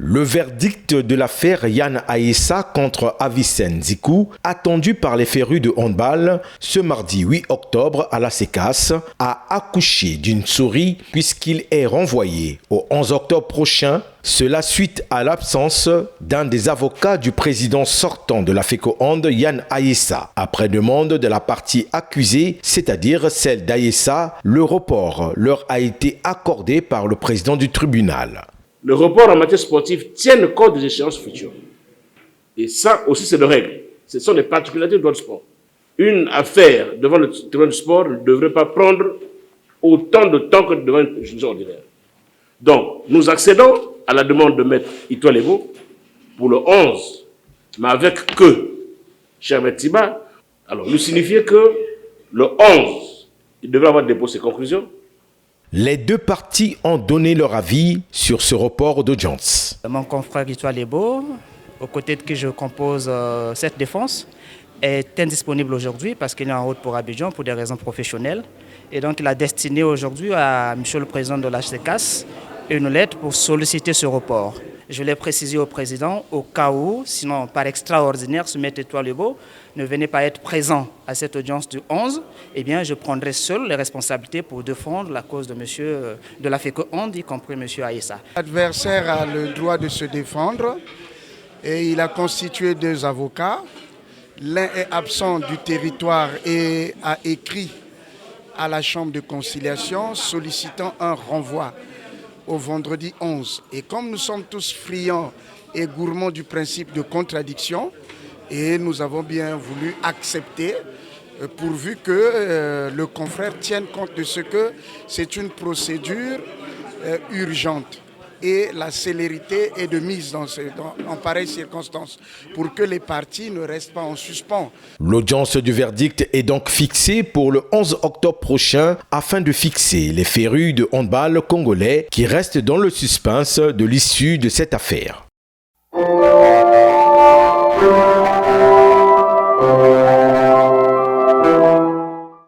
Le verdict de l'affaire Yann Aissa contre Avicenne Zikou, attendu par les férus de handball ce mardi 8 octobre à la CECAS, a accouché d'une souris puisqu'il est renvoyé au 11 octobre prochain, cela suite à l'absence d'un des avocats du président sortant de la FECOHand, Yann Aissa. Après demande de la partie accusée, c'est-à-dire celle d'Aissa, le report leur a été accordé par le président du tribunal. Le report en matière sportive tient compte des échéances futures. Et ça aussi, c'est de règle. Ce sont les particularités du droit du sport. Une affaire devant le tribunal du sport ne devrait pas prendre autant de temps que devant une juridiction ordinaire. Donc, nous accédons à la demande de Maître Ito Lebo pour le 11, mais avec que, cher Maître Tiba, alors nous signifier que le 11, il devrait avoir déposé ses conclusions. Les deux parties ont donné leur avis sur ce report d'audience. Mon confrère Ito Lebo, aux côtés de qui je compose cette défense, est indisponible aujourd'hui parce qu'il est en route pour Abidjan pour des raisons professionnelles. Et donc il a destiné aujourd'hui à M. le Président de la CECAS une lettre pour solliciter ce report. Je l'ai précisé au Président au cas où, sinon par extraordinaire, ce Maître Ito Lebo ne venait pas être présent à cette audience du 11, eh bien je prendrai seul les responsabilités pour défendre la cause de monsieur de la FECOHand, y compris M. Aissa. L'adversaire a le droit de se défendre et il a constitué deux avocats. L'un est absent du territoire et a écrit à la Chambre de conciliation sollicitant un renvoi au vendredi 11. Et comme nous sommes tous friands et gourmands du principe de contradiction, et nous avons bien voulu accepter, pourvu que le confrère tienne compte de ce que c'est une procédure urgente. Et la célérité est de mise en pareilles circonstances pour que les parties ne restent pas en suspens. L'audience du verdict est donc fixée pour le 11 octobre prochain afin de fixer les férus de handball congolais qui restent dans le suspense de l'issue de cette affaire.